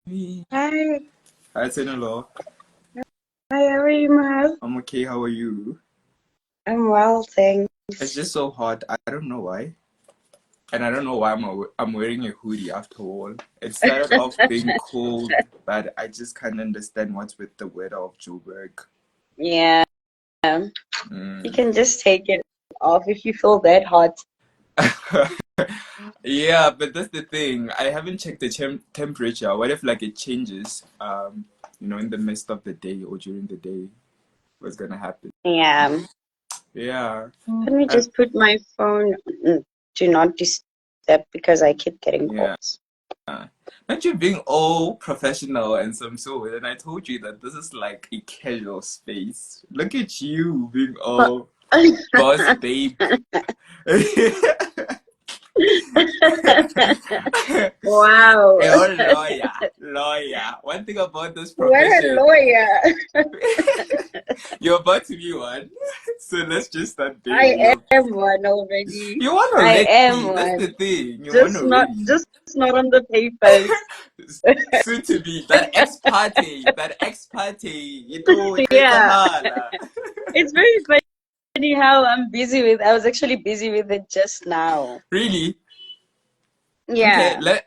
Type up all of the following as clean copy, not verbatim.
Me. Hi, Hi, Senelo. hi, how are you, Mal? I'm okay. How are you? I'm well, It's thanks. just so hot. I don't know why. And I don't know why I'm wearing a hoodie after all. It started off being cold, but I just can't understand what's with the weather of Joburg. Yeah, you Mm. can just take it off if you feel that hot. Yeah, but that's the thing. I haven't checked the temperature. What if like it changes, in the midst of the day or during the day? What's gonna happen? Yeah, Yeah. let me And just put my phone on do not disturb because I keep getting yeah. calls. Aren't you being all professional and some sort? And I told you that this is like a casual space. Look at you being all boss babe. Wow, Oh, lawyer, lawyer. One thing about this what a profession, lawyer. you're about to be one. So let's just start there. I am one already. You won I am already. That's the one. thing. You won already. Just not on the papers. Soon to be that ex party. It's a Yeah, hala. it's very funny how I was actually busy with it just now. Really? Okay, Yeah,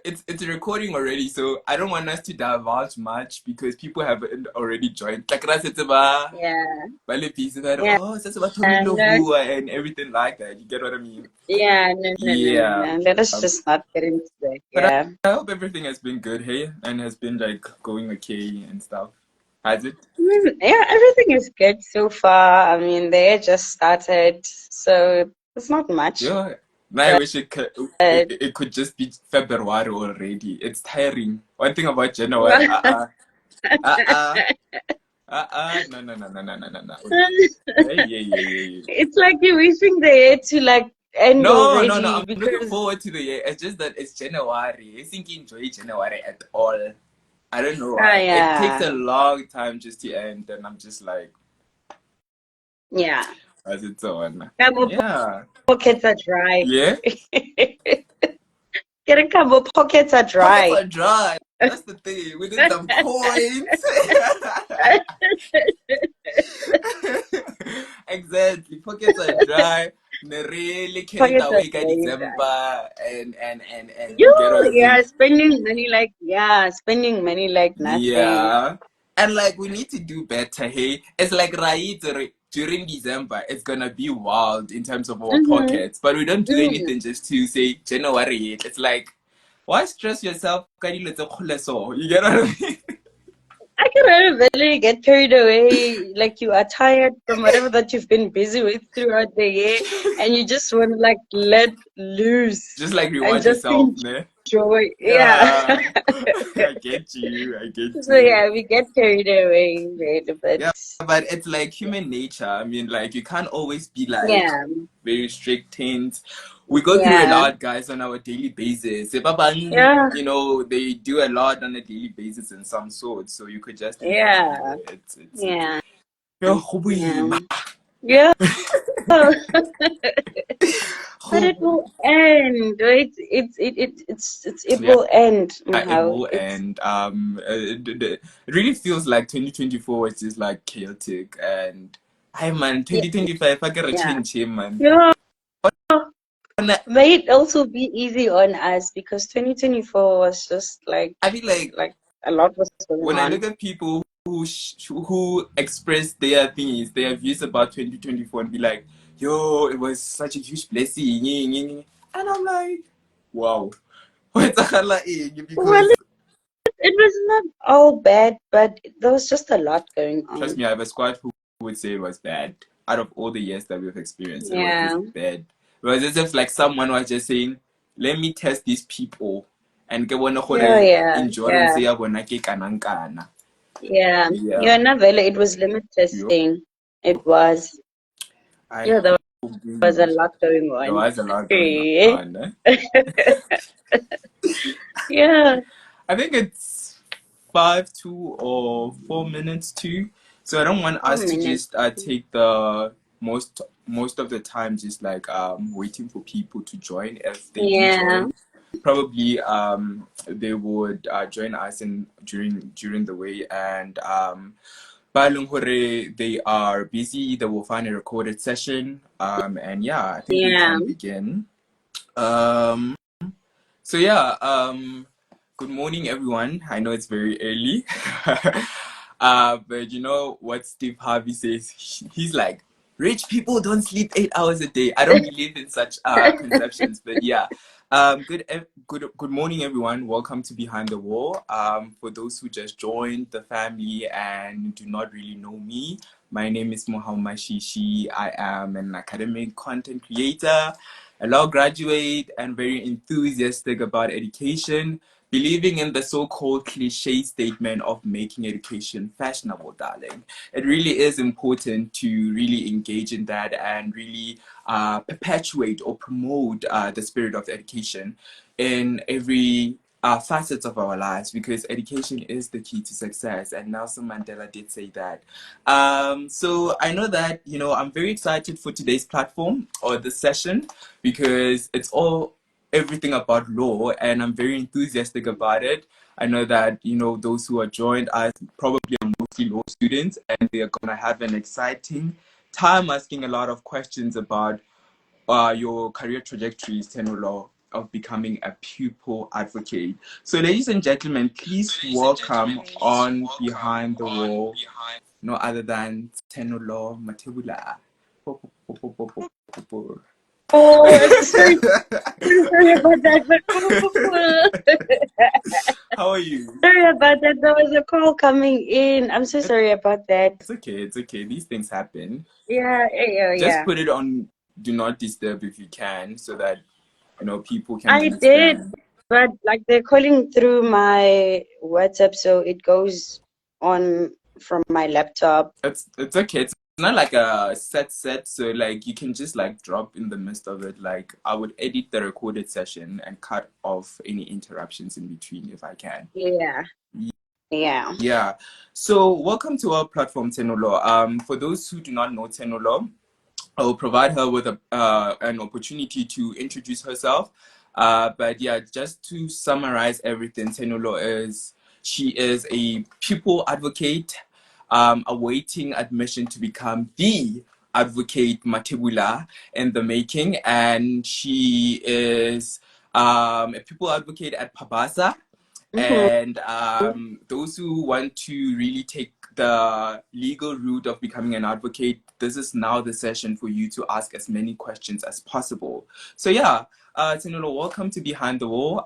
it's recording already, so I don't want us to divulge much because people have already joined. Like yeah, ba le busy that yeah. since about Tommy No, Lohua and everything like that. You get what I mean? yeah, no. Yeah. Let us Um, just not get into that. but I, Yeah. I hope everything has been good, hey, and has been like going okay and stuff. Has it? Yeah, everything is good so far. I mean, they just started, so it's not much, Yeah. Now I but wish it could just be February already. It's tiring. One thing about January, uh-uh, no. Hey, yeah. it's like you're wishing the year to like end No. already I'm looking because, forward to the year. It's just that it's January. I think you enjoy January at all. I don't know ah, why. It takes yeah, a long time just to end, and I'm just like, yeah. as it's on. Cabo Yeah. pockets are dry. Yeah? Get a cabo pockets are Pockets dry. are dry. That's the thing. We need some coins. Exactly. Pockets are dry. They really carried Pockets are away ka very dry. December and You, you get what I mean? spending money like nothing. Yeah. And like we need to do better, hey. It's like right during December, it's gonna be wild in terms of our Mm-hmm. pockets. But we don't do Mm. anything just to say January. It's like why stress yourself? Ka dilo tse kgole so? You get what I mean? I can really get carried away, like you are tired from whatever that you've been busy with throughout the year, and you just want to like let loose Just like and reward just yourself, ne? enjoy. Yeah. Yeah. I get you. I get So you. yeah, we get carried away right a bit. Yeah, but it's like human nature. I mean, like you can't always be like Yeah, very strict things. We go through a yeah, lot, guys, on our daily basis. If Babang, yeah, they do a lot on a daily basis in some sort, so you could just imagine. yeah, It's yeah, Yo, go boima. yeah, yeah. But it will end, right? It Yeah, will end. it How will it's end. It really feels like 2024 was just like chaotic and. Hi man, yeah, 2025, I gotta yeah. change him, man. Yeah. May it also be easy on us because 2024 was just I feel like like a lot was going when I on. look at people who express their things, their views about 2024 and be like, yo, it was such a huge blessing. And I'm like, wow. Well, Because it was not all bad, but there was just a lot going trust on. me, I have a squad who would say it was bad. Out of all the years that we've experienced, it was just Yeah. bad. It was as if like someone was just saying, let me test these people and get one Yeah, yeah, endurance yeah, ya bona ke kanang kana. yeah. Yeah. You're not valid. It was limit Yo, testing. It was. I Yeah, there was a hope lot going there on. was a lot going Okay. on. Eh? Yeah. I think it's 5 2 or 4 minutes too. So I don't want Oh, us to minute. just take the most of the time just like waiting for people to join if they do Yeah. join. probably they would join us in during the way, and ba leng hore they are busy, they will find a recorded session, and yeah, I think we Yeah. can begin. Um, so yeah, good morning everyone. I know it's very early. But you know what Steve Harvey says? He's like, rich people don't sleep 8 hours a day. I don't believe in such conceptions, but yeah. Good morning everyone. Welcome to Behind the Wall. For those who just joined the family and do not really know me, my name is Muhammad Shishi. I am an academic content creator, a law graduate, and very enthusiastic about education, believing in the so-called cliche statement of making education fashionable, darling. It really is important to really engage in that and really perpetuate or promote the spirit of education in every facets of our lives, because education is the key to success, and Nelson Mandela did say that. So I know that, you know, I'm very excited for today's platform or this session, because it's all everything about law, and I'm very enthusiastic about it. I know that, you know, those who are joined us probably are mostly law students, and they are going to have an exciting time asking a lot of questions about your career trajectories, tenor law, of becoming a pupil advocate. So ladies and gentlemen, please welcome on Behind the Wall, no other than tenor law Matebula. Oh, I'm so sorry about that. But How are you? sorry about that. There was a call coming in. I'm so sorry about that. It's okay, it's okay. These things happen. Yeah, yeah, Just yeah. put it on do not disturb if you can, so that, you know, people can I did, understand. but like they're calling through my WhatsApp, so it goes on from my laptop. It's okay. It's not like a set, so like you can just like drop in the midst of it. Like I would edit the recorded session and cut off any interruptions in between if I can. Yeah, yeah. Yeah. So welcome to our platform, Tenolo. For those who do not know Tenolo, I will provide her with an opportunity to introduce herself. But yeah, just to summarize everything, she is a pupil advocate, awaiting admission to become the advocate Matebula in the making, and she is a pupil advocate at Pabasa. Mm-hmm. And those who want to really take the legal route of becoming an advocate, this is now the session for you to ask as many questions as possible. So yeah, Tinolo, welcome to Behind the Wall.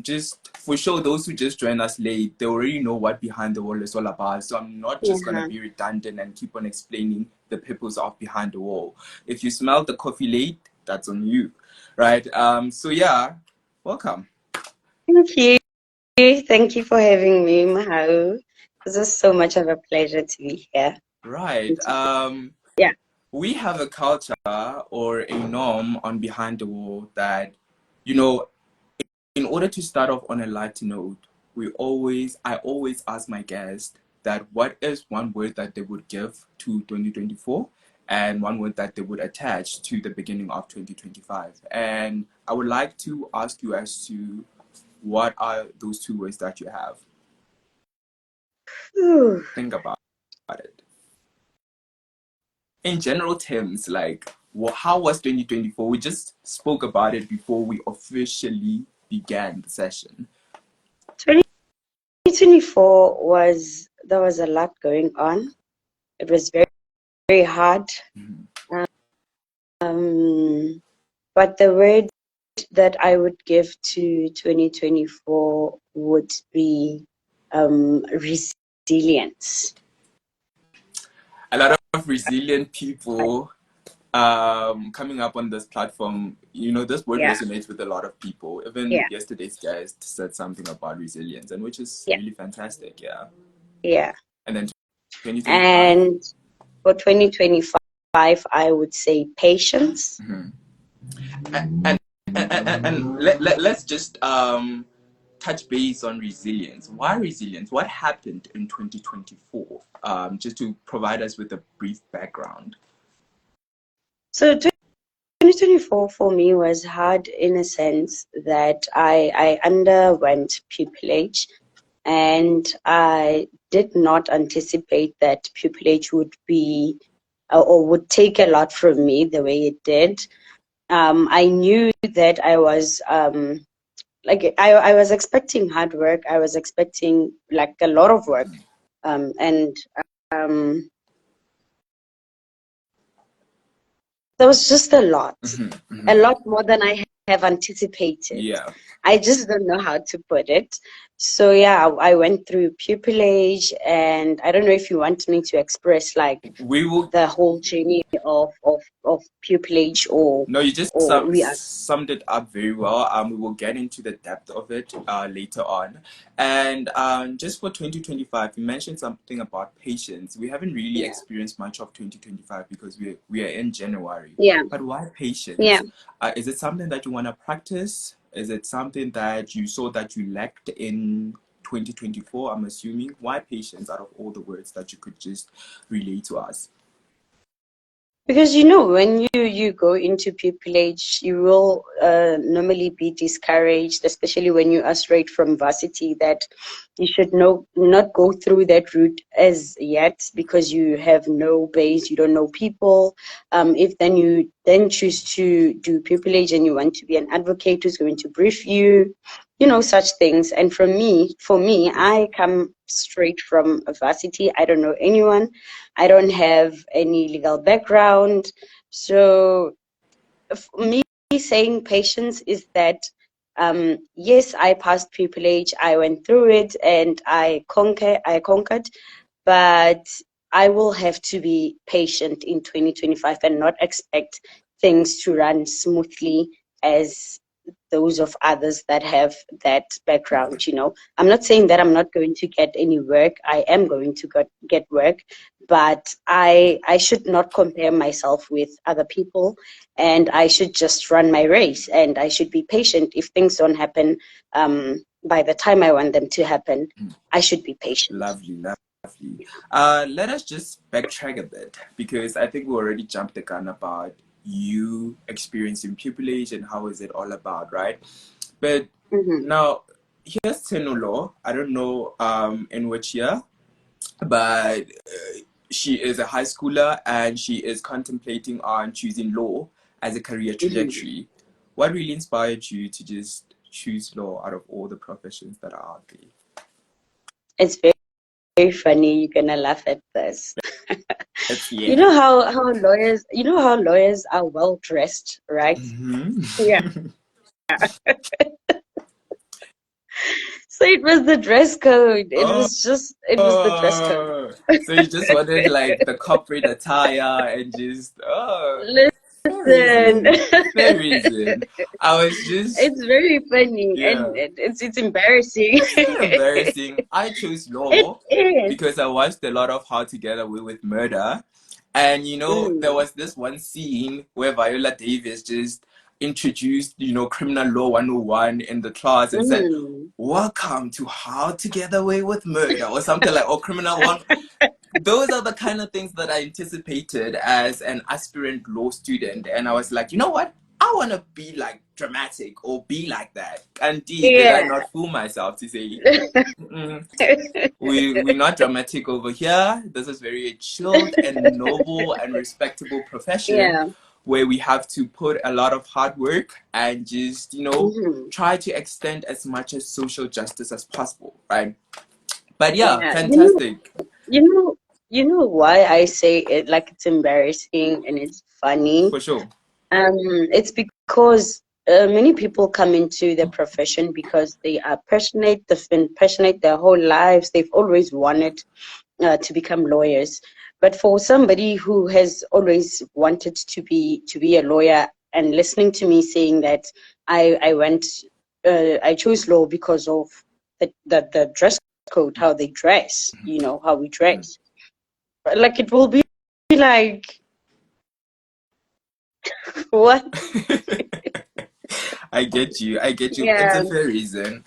Just for sure, those who just joined us late, they already know what Behind the Wall is all about. So I'm not just gonna Yeah. be redundant and keep on explaining the purpose of Behind the Wall. If you smell the coffee late, that's on you, right? So yeah, welcome. Thank you. Thank you for having me, Mahau. This is so much of a pleasure to be here. Right. Yeah. We have a culture or a norm on Behind the Wall that, you know, in order to start off on a light note, I always ask my guests that what is one word that they would give to 2024 and one word that they would attach to the beginning of 2025. And I would like to ask you as to what are those two words that you have? Whew. Think about it. In general terms, like, how was 2024? We just spoke about it before we officially began the session. 2024 there was a lot going on. It was very, very hard. Mhm. But the word that I would give to 2024 would be resilience. A lot of resilient people coming up on this platform. You know, this word Yeah, resonates with a lot of people. Even yeah, yesterday's guest said something about resilience, and which is yeah, really fantastic. Yeah. yeah. And then 2025. And for 2025, I would say patience. Mm-hmm. And let's just touch base on resilience. Why resilience? What happened in 2024? Just to provide us with a brief background. So 2024 for me was hard in a sense that I underwent pupillage, and I did not anticipate that pupillage would be or would take a lot from me the way it did. I knew that I was I was expecting hard work. I was expecting like a lot of work, and um, there was just a lot more than I have anticipated. Yeah. I just don't know how to put it. So yeah, I went through pupillage, and I don't know if you want me to express like We will. the whole journey of pupillage, No, you just or we are. summed it up very well. We will get into the depth of it later on. And just for 2025, you mentioned something about patience. We haven't really Yeah, experienced much of 2025 because we are in January. yeah, But why yeah. patience? Is it something that you want to practice? Is it something that you saw that you lacked in 2024? I'm assuming. Why patience out of all the words that you could just relay to us? Because when you go into pupillage, you will normally be discouraged, especially when you are straight from varsity, that you should not go through that route as yet because you have no base, you don't know people. If then you then choose to do pupillage and you want to be an advocate who's going to brief you, such things. And for me, I come straight from a varsity. I don't know anyone. I don't have any legal background. So me saying patience is that yes, I passed pupillage, I went through it, and I conquered, but I will have to be patient in 2025 and not expect things to run smoothly as those of others that have that background. I'm not saying that I'm not going to get any work. I am going to get work, but I should not compare myself with other people, and I should just run my race, and I should be patient. If things don't happen by the time I want them to happen, I should be patient. Lovely, lovely. Let us just backtrack a bit because I think we already jumped the gun about you experiencing pupillage and how is it all about, right? But Mm-hmm. now here's Tenolo. I don't know in which year, but she is a high schooler and she is contemplating on choosing law as a career Mm-hmm. trajectory. What really inspired you to just choose law out of all the professions that are out there? It's very, very funny. You're gonna laugh at this. It's You yeah. know how lawyers are well dressed, right? Yeah. Mm-hmm. So it was the dress code. Oh, It was the dress code. so you just wanted like the corporate attire and just fair Listen, reason, fair reason. I was just it's very funny, and yeah. it's embarrassing. It's not embarrassing. I chose It law is. because I watched a lot of How to Get Away with Murder. And there Mm, was this one scene where Viola Davis just introduced, criminal law 101 in the class and said, mm. "Welcome to How to Get Away with Murder," or something like, or criminal one. Those are the kind of things that I anticipated as an aspirant law student. And I was like, you know what? I want to be like dramatic or be like that. Indeed, did I Yeah. not fool myself to say, mm, we're not dramatic over here. This is very chilled and noble and respectable profession Yeah. where we have to put a lot of hard work and just, Hmm. try to extend as much as social justice as possible, right? But yeah, Yeah. fantastic. You know, you know why I say it like it's embarrassing and it's funny? For sure. It's because many people come into the profession because they are passionate. They've been passionate their whole lives. They've always wanted to become lawyers. But for somebody who has always wanted to be a lawyer and listening to me saying that I chose law because of the dress code, how they dress, how we dress. Like it will be like what? I get you. I get you. It's Yeah, a fair reason.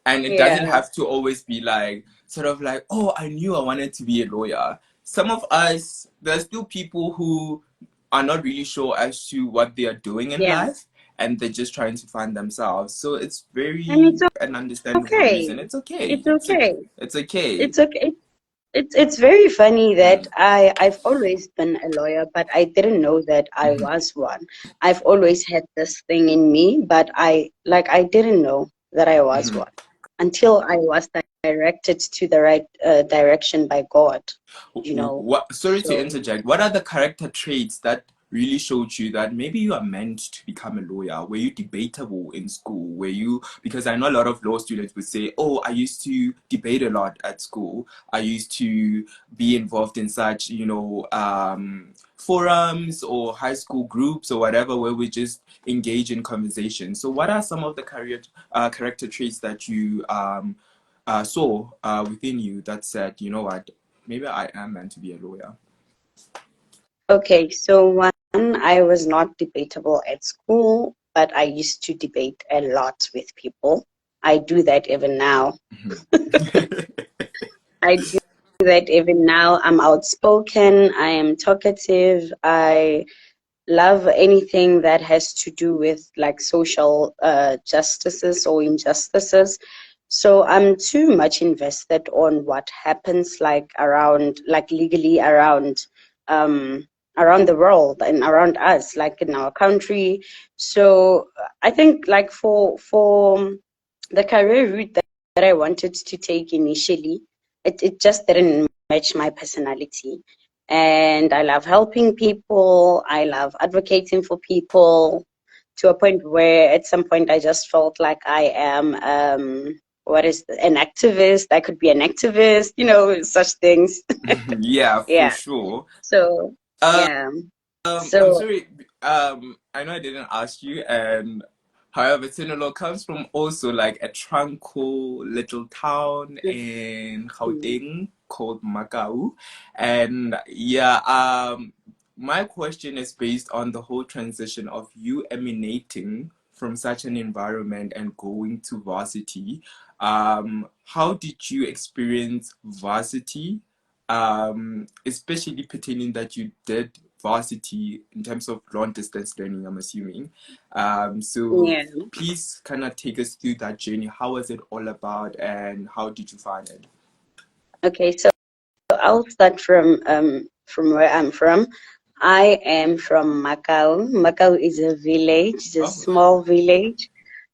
And it doesn't yeah. have to always be like, sort of like, oh, I knew I wanted to be a lawyer. Some of us, there's still people who are not really sure as to what they are doing in Yeah. life, and they're just trying to find themselves. So it's And very it's an understandable okay. reason. It's okay. It's okay. It's okay. It's okay. It's very funny that I've always been a lawyer, but I didn't know that I Mhm. was one. I've always had this thing in me, but I didn't know that I was Mhm. one until I was directed to the right direction by God, you know. What, sorry to So interject. What are the character traits that really showed you that maybe you are meant to become a lawyer? Were you debatable in school? Were you, because I know a lot of law students would say, oh, I used to debate a lot at school. I used to be involved in such, forums or high school groups or whatever where we just engage in conversation. So what are some of the character traits that you saw within you that said, you know what, maybe I am meant to be a lawyer? okay, so one, I was not debatable at school, but I used to debate a lot with people. I do that even now. I do that even now. I'm outspoken, I am talkative, I love anything that has to do with like social justices or injustices. So I'm too much invested on what happens like around, like legally um, around the world and around us, like in our country. So I think like for the career route that I wanted to take initially, it just didn't match my personality. And I love helping people. I love advocating for people to a point where at some point I just felt like I am an activist. I could be an activist, such things. Yeah, for Yeah. sure. So Uh, yeah. I'm So sorry. I know I didn't ask you, and however, Sinaloa comes from also like a tranquil little town in mm, Gauteng called Macau, and yeah, my question is based on the whole transition of you emanating from such an environment and going to varsity. How did you experience varsity? Especially pertaining that you did varsity in terms of long distance learning, I'm assuming. So yeah. please kind of take us through that journey. How was it all about and how did you find it? Okay. So I'll start from where I'm from. I am from Macau. Macau is a village. It's a Oh, small village.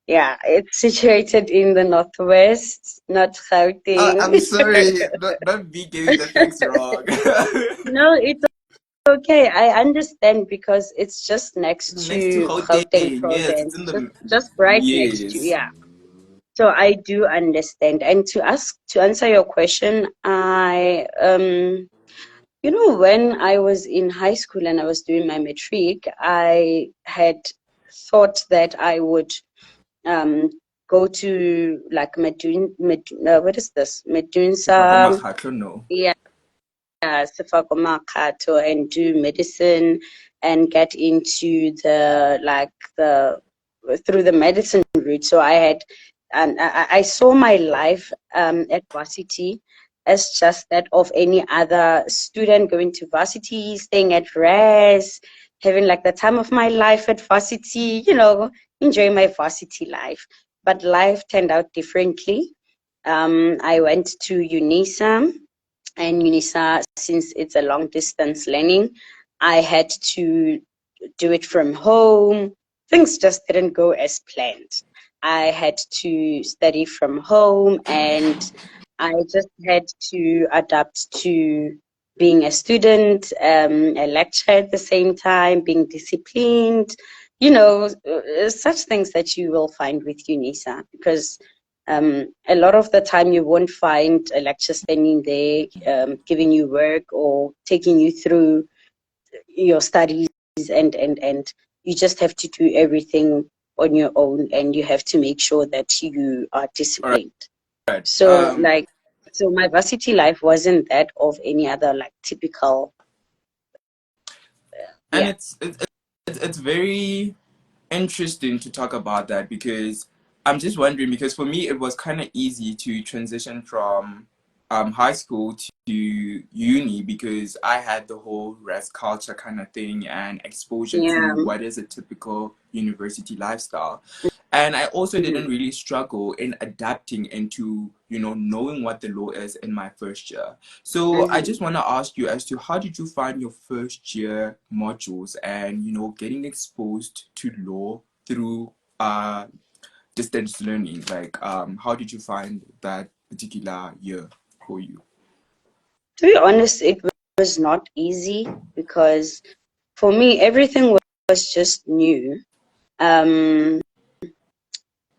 Yeah, it's situated in the northwest, not I'm Gauteng. sorry, not me getting the facts wrong. No, it's okay. I understand because it's just next Next to to Gauteng Gauteng, yes, it's province, in just right next to, yes. yeah. So I do understand. And to answer your question, when I was in high school and I was doing my matric, I had thought that I would um, go to like what is this? Medunsa, No. yeah, Sefako Makato, and do medicine and get into the through the medicine route. So I saw my life at varsity as just that of any other student going to varsity, staying at res, having like the time of my life at varsity, enjoying my varsity life. But life turned out differently. I went to UNISA, and UNISA, since it's a long distance learning, I had to do it from home. Things just didn't go as planned. I had to study from home, and I just had to adapt to being a student, a lecturer at the same time, being disciplined, such things that you will find with UNISA, because a lot of the time you won't find a lecturer standing there giving you work or taking you through your studies, and you just have to do everything on your own, and you have to make sure that you are All disciplined. right. So my varsity life wasn't that of any other like typical, And yeah. it's very interesting to talk about that because I'm just wondering because for me it was kind of easy to transition from high school to uni, because I had the whole rest culture kind of thing and exposure Yeah. to what is a typical university lifestyle. And I also didn't Mhm. really struggle in adapting into, knowing what the law is in my first year. So I just Mhm. want to ask you as to how did you find your first year modules and, getting exposed to law through distance learning? Like, how did you find that particular year for you? To be honest, it was not easy because for me, everything was just new. Um,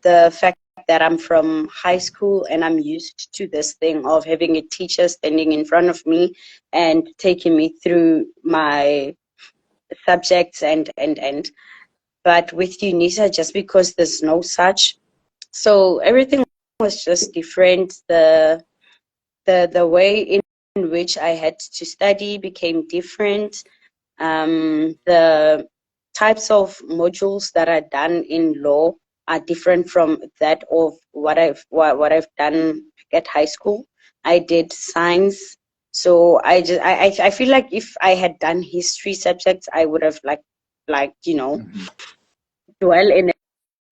the fact that I'm from high school and I'm used to this thing of having a teacher standing in front of me and taking me through my subjects and but with UNISA, just because there's no such, so everything was just different. The way in which I had to study became different. The types of modules that are done in law are different from that of what I've done at high school. I did science, so I feel like if I had done history subjects, I would have like Mhm. dwell in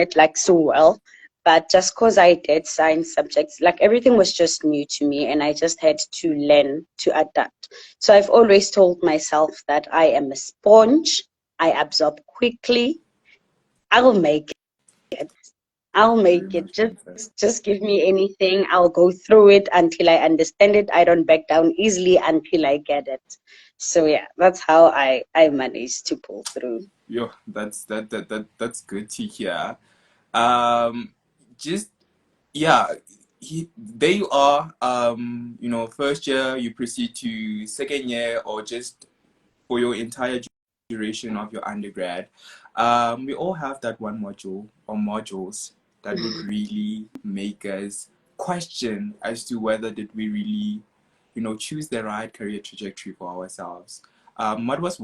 it like so well. But just because I did science subjects, like everything was just new to me and I just had to learn to adapt. So I've always told myself that I am a sponge. I absorb quickly. I'll make it. I'll Very make it. much Just fantastic. just give me anything. I'll go through it until I understand it. I don't back down easily until I get it. So yeah, that's how I managed to pull through. Yo, that's good to hear. Um, just yeah, there you are. First year, you proceed to second year, or just for your entire duration of your undergrad. We all have that one module or modules that would really make us question as to whether did we really, choose the right career trajectory for ourselves. What was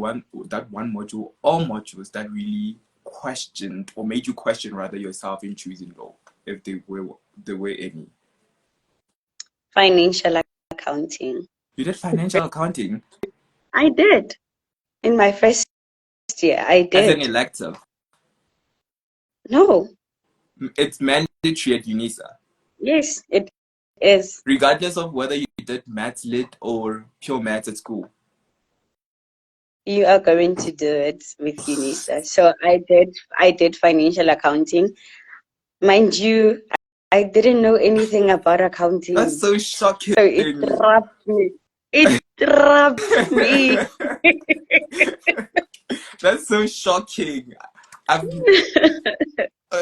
that one module or modules that really questioned or made you question rather yourself in choosing law, if there were any? Financial accounting. You did financial accounting I did in my first year. I as an did. elective. No. It's mandatory at UNISA, Yes, it is. regardless of whether you did maths lit or pure maths at school. You are going to do it with UNISA. So I did financial accounting. Mind you, I didn't know anything about That's accounting. so shocking. So it trapped me. It trapped me. That's so shocking. I've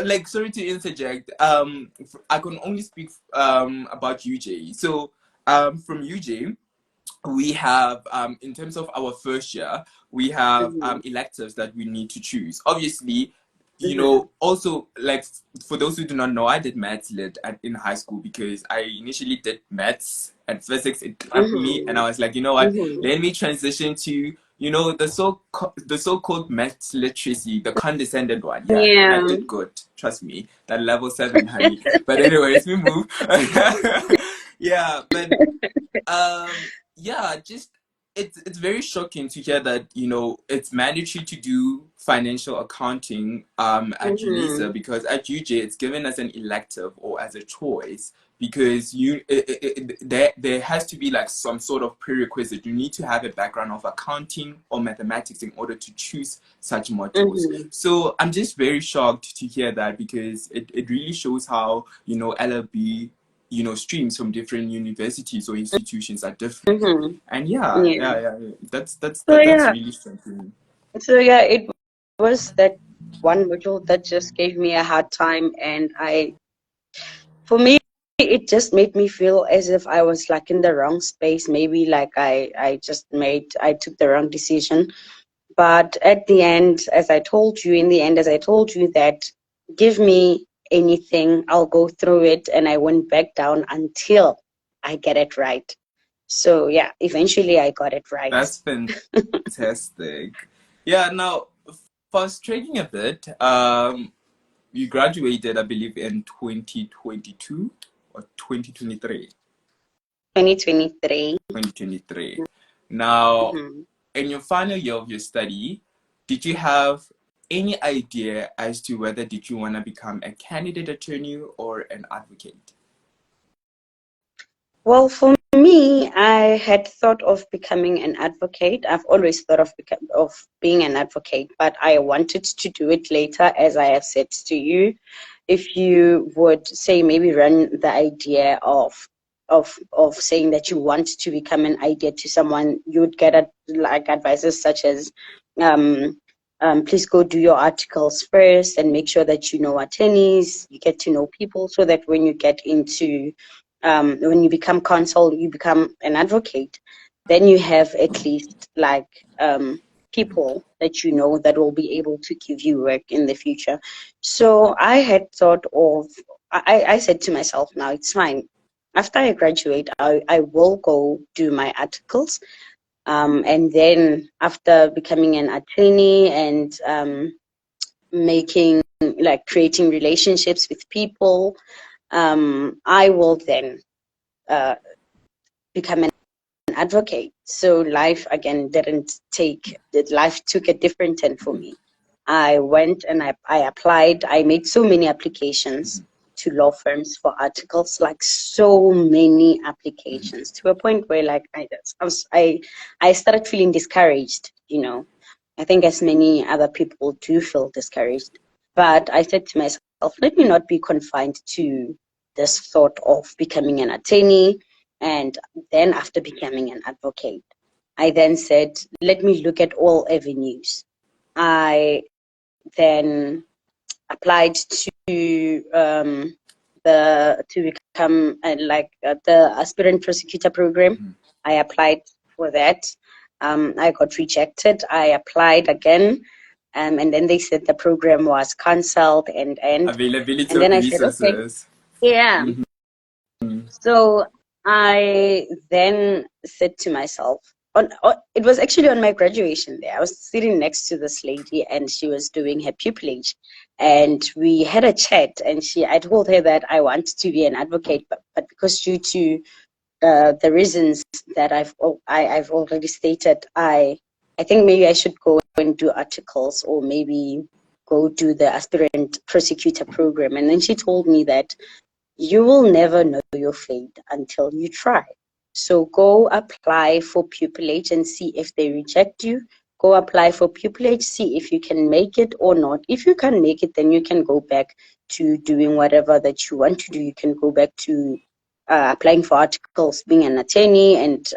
like, sorry to interject. I can only speak about UJ. So from UJ, we have in terms of our first year, we have Mhm, electives that we need to choose. Obviously, mhm, also, like, for those who do not know, I did maths lit in high school because I initially did maths and physics. It trapped me, and I mhm, was like, you know what, mhm. let me transition to the so-called maths literacy, the condescended one. Yeah, and I Yeah. did good, trust me, that level 7, honey. But anyways, we move. Yeah, but yeah, just it's very shocking to hear that, it's mandatory to do financial accounting at UNISA, Mhm, because at UJ it's given as an elective or as a choice, because there has to be like some sort of prerequisite. You need to have a background of accounting or mathematics in order to choose such modules. mhm, So I'm just very shocked to hear that, because it really shows how, LLB, streams from different universities or institutions are different. mhm. And yeah, Yeah. yeah, yeah, yeah. So That's yeah. really something. So yeah, it was that one module that just gave me a hard time, and for me, it just made me feel as if I was like in the wrong space. Maybe like I took the wrong decision. But at the end, as I told you that give me anything, I'll go through it, and I won't back down until I get it right. So yeah, eventually I got it right. That's fantastic. Yeah, now, frustrating a bit. You graduated, I believe, in 2022 or 2023. 2023. 2023. Now, Mm-hmm. in your final year of your study, did you have any idea as to whether did you want to become a candidate attorney or an advocate? Well, for me, I had thought of becoming an advocate. I've always thought of being an advocate, but I wanted to do it later, as I have said to you. If you would say maybe run the idea of saying that you want to become an idea to someone, you'd get like advices such as, um, please go do your articles first and make sure that you know attorneys, you get to know people, so that when you get into when you become counsel, you become an advocate, then you have at least like people that you know that will be able to give you work in the future. So I had thought of, I said to myself, now it's fine. After I graduate, I will go do my articles. And then after becoming an attorney and making, like creating relationships with people, I will then uh, become an advocate. So life again didn't take, life took a different turn for me. I went and I applied. I made so many applications to law firms for articles, like so many applications, to a point where like I started feeling discouraged, you know. I think as many other people do feel discouraged. But I said to myself, let me not be confined to this thought of becoming an attorney. And then after becoming an advocate, I then said, let me look at all avenues. I then applied to to become the aspirant prosecutor program. Mm-hmm. I applied for that. I got rejected. I applied again, and then they said the program was cancelled. Availability And of then I said, okay, resources. yeah. Mm-hmm. So I then said to myself, it was actually on my graduation day. I was sitting next to this lady and she was doing her pupillage. And we had a chat and I told her that I wanted to be an advocate, but because due to the reasons that I've already stated, I think maybe I should go and do articles or maybe go do the aspirant prosecutor program. And then she told me that you will never know your fate until you try. So go apply for pupillage and see if they reject you. Go apply for pupillage, see if you can make it or not. If you can make it, then you can go back to doing whatever that you want to do. You can go back to applying for articles, being an attorney, and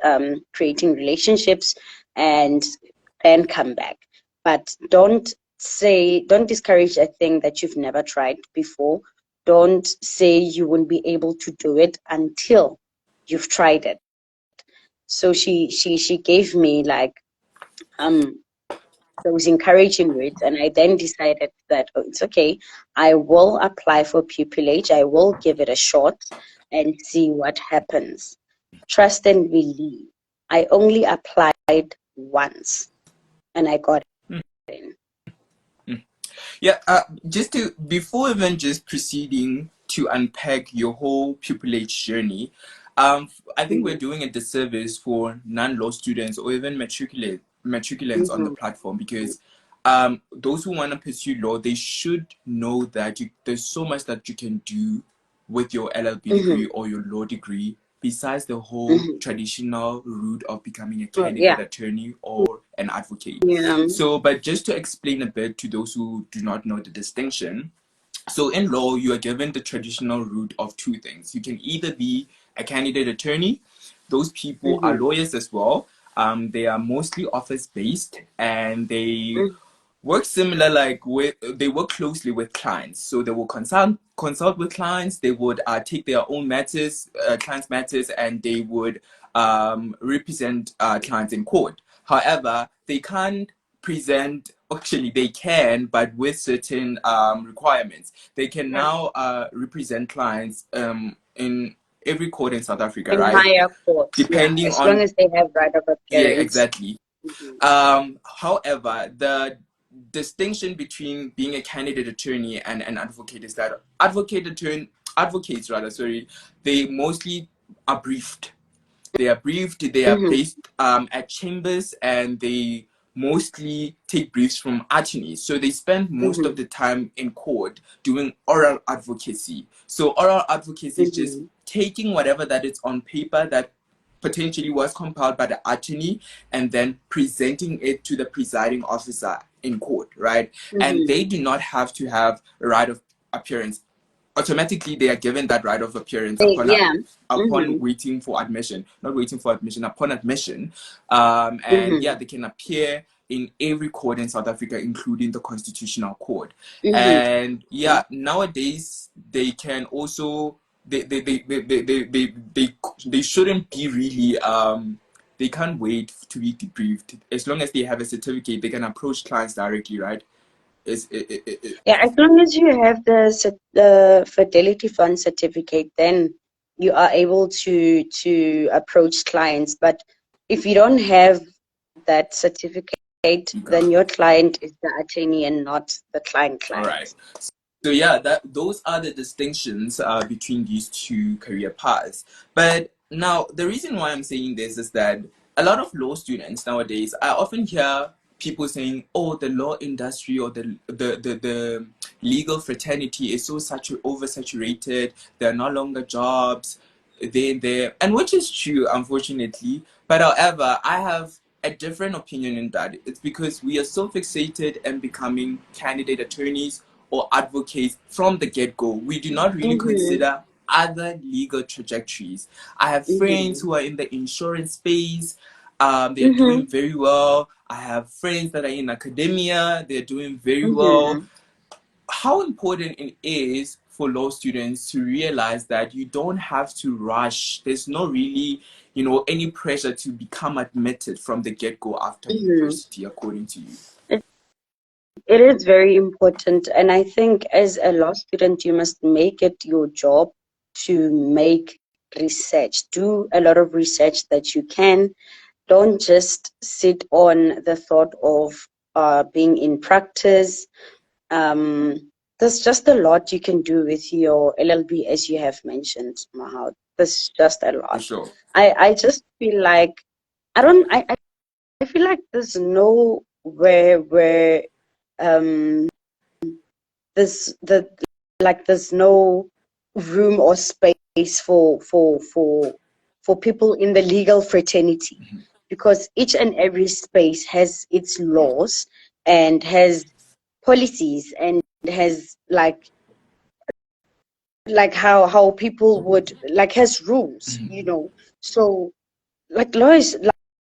creating relationships, and then come back. But don't discourage a thing that you've never tried before. Don't say you won't be able to do it until you've tried it. So she gave me like um those encouraging words, and I then decided that, oh, it's okay. I will apply for pupillage. I will give it a shot and see what happens. Trust and believe. I only applied once and I got in. Yeah, just to, before even just proceeding to unpack your whole pupillage journey, I think we're Mm-hmm. doing a disservice for non-law students or even matriculants on the Mm-hmm. platform, because those who want to pursue law, they should know that there's so much that you can do with your LLB Mm-hmm. degree or your law degree besides the whole Mm-hmm. traditional route of becoming a Oh, candidate yeah. attorney or an advocate. Yeah. So, but just to explain a bit to those who do not know the distinction, so in law, you are given the traditional route of two things. You can either be a candidate attorney. Those people are Mm-hmm. lawyers as well. They are mostly office based and they work similar, like they work closely with clients. So they will consult with clients. They would take their own matters, clients' matters, and they would represent clients in court. However, they can't present. Actually, they can, but with certain requirements. They can Yeah. now represent clients in every court in South Africa, In right? higher courts, yeah, Depending as long on, as they have right of yeah, appearance. exactly. Mhm. However, the distinction between being a candidate attorney and an advocate is that advocates rather, sorry, they mostly are briefed. They are briefed, they are placed at chambers, and they mostly take briefs from attorneys. So they spend most of the time in court doing oral advocacy. So oral advocacy is just taking whatever that is on paper that potentially was compiled by the attorney and then presenting it to the presiding officer in court, right? And they do not have to have a right of appearance. Automatically they are given that right of appearance upon waiting for admission, not waiting for admission, upon admission. And yeah, they can appear in every court in South Africa, including the Constitutional Court. And yeah, nowadays they can also they shouldn't be really they can't wait to be debriefed. As long as they have a certificate, they can approach clients directly, right? Yeah, as long as you have the Fidelity Fund certificate, then you are able to approach clients. But if you don't have that certificate, then your client is the attorney and not the client. All right. So yeah, those are the distinctions between these two career paths. But now the reason why I'm saying this is that a lot of law students nowadays, I often hear people saying, "Oh, the law industry or the legal fraternity is so oversaturated. There are no longer jobs there," and which is true, unfortunately. But however, I have a different opinion in that. It's because we are so fixated in becoming candidate attorneys or advocates from the get-go. We do not really consider other legal trajectories. I have friends who are in the insurance space. They're doing very well. I have friends that are in academia. They're doing very well. How important it is for law students to realize that you don't have to rush. There's no really, any pressure to become admitted from the get-go after university, according to you. It is very important, and I think as a law student, you must make it your job to make research. Do a lot of research that you can. Don't just sit on the thought of being in practice. There's just a lot you can do with your LLB, as you have mentioned, Mahal. There's just a lot. For sure. I just feel like I feel like there's nowhere where there's no room or space for people in the legal fraternity, because each and every space has its laws and has policies and has like how people would has rules, so lawyers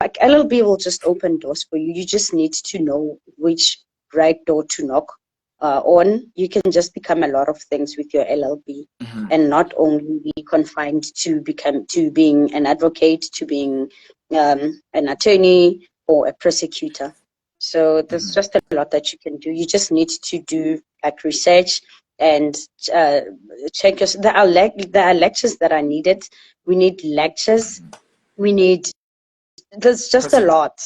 like LLB will just open doors for you. You just need to know which right door to knock on. You can just become a lot of things with your LLB, and not only be confined to being an advocate, to being an attorney or a prosecutor. So there's just a lot that you can do. You just need to do research and check your. There are lectures that are needed. We need lectures. We need. There's just a lot.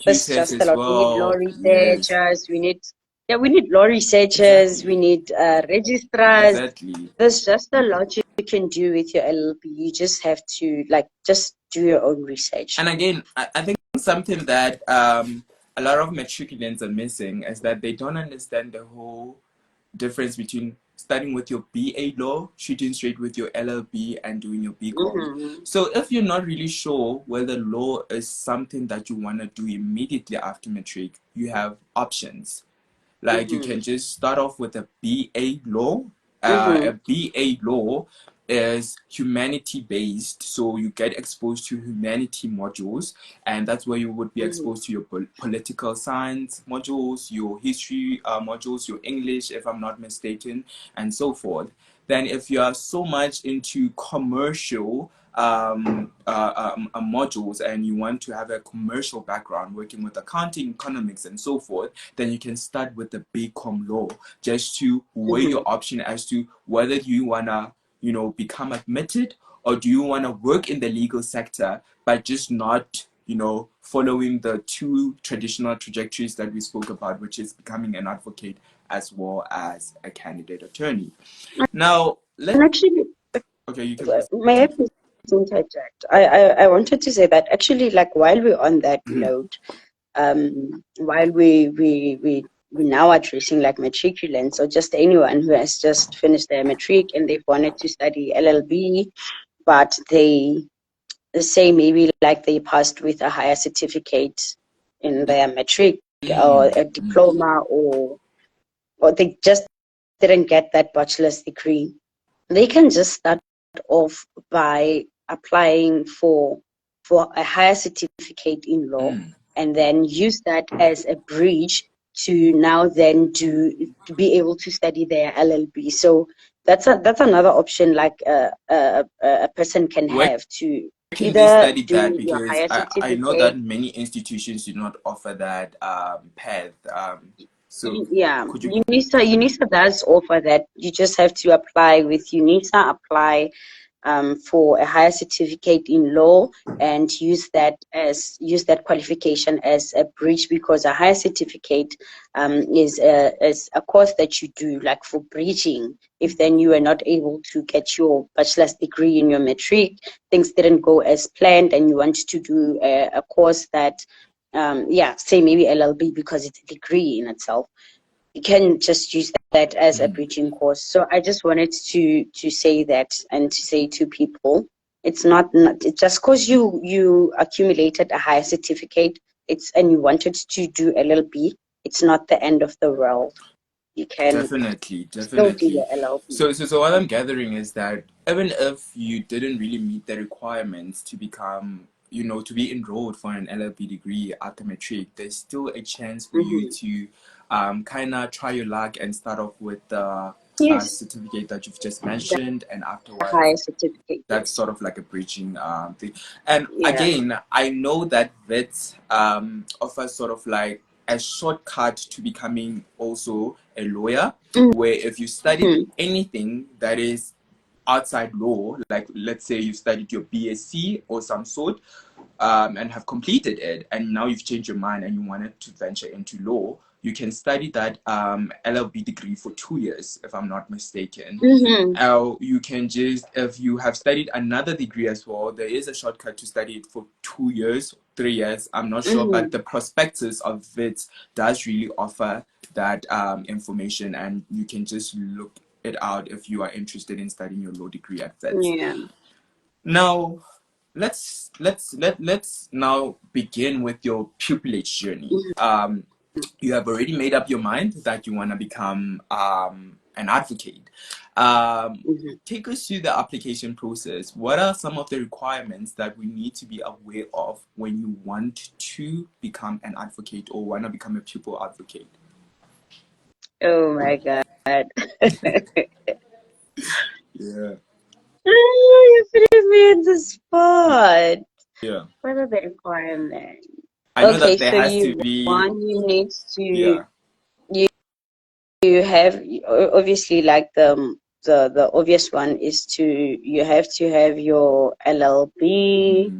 There's just a lot. We need law researchers. We need law researchers. We need registrars. Exactly. There's just a lot you can do with your LLB. You just have to just do your own research. And again, I think something that a lot of matriculants are missing is that they don't understand the whole difference between starting with your BA law, shooting straight with your LLB, and doing your BCom. So if you're not really sure whether law is something that you want to do immediately after matric, you have options. Like you can just start off with a BA law. A BA law is humanity based, so you get exposed to humanity modules, and that's where you would be exposed to your political science modules, your history modules, your English, if I'm not mistaken, and so forth. Then if you are so much into commercial modules and you want to have a commercial background working with accounting, economics, and so forth, then you can start with the BCom law, just to weigh your option as to whether you want to become admitted, or do you want to work in the legal sector but just not following the two traditional trajectories that we spoke about, which is becoming an advocate as well as a candidate attorney. Now okay, you can. May I please interject. I wanted to say that actually, like while we're on that note, while we now addressing like matriculants or just anyone who has just finished their matric and they've wanted to study LLB, but they say maybe like they passed with a higher certificate in their matric or a diploma or they just didn't get that bachelor's degree. They can just start off by applying for a higher certificate in law and then use that as a bridge to now then to be able to study their LLB. So that's another option like a person can Where have to can they either study that? do your Because higher I know certificate. that many institutions do not offer that path. So Yeah, could you? UNISA does offer that. You just have to apply with UNISA, apply for a higher certificate in law and use that qualification as a bridge, because a higher certificate is a course that you do like for bridging. If then you are not able to get your bachelor's degree in your matric, things didn't go as planned, and you want to do a course that say maybe LLB because it's a degree in itself, you can just use that as a bridging course. So I just wanted to say that and to say to people, it's not it's just because you accumulated a higher certificate, and you wanted to do LLB, it's not the end of the world. You can Definitely, still do definitely. your LLB. So what I'm gathering is that even if you didn't really meet the requirements to become, to be enrolled for an LLB degree at the matric, there's still a chance for you to kind of try your luck and start off with the Yes, certificate that you've just the mentioned, and afterwards higher certificate. that's Yes. sort of like a bridging thing. And Yeah. again, I know that vets offers sort of like a shortcut to becoming also a lawyer, where if you studied Mm-hmm. anything that is outside law, like let's say you studied your BSc or some sort, and have completed it, and now you've changed your mind and you wanted to venture into law, you can study that LLB degree for 2 years, if I'm not mistaken. Mm-hmm. Or you can just, if you have studied another degree as well, there is a shortcut to study it for 2 years, 3 years. I'm not sure, but the prospectus of it does really offer that information, and you can just look it out if you are interested in studying your law degree at VET. Yeah. Now, let's now begin with your pupillage journey. You have already made up your mind that you want to become an advocate. Mm-hmm. Take us through the application process. What are some of the requirements that we need to be aware of when you want to become an advocate or want to become a pupil advocate? Oh my God. Yeah. You put me on the spot. Yeah. What are the requirements? I know Okay, that there so has to be, you need to yeah. you you have obviously like the obvious one is you have to have your LLB.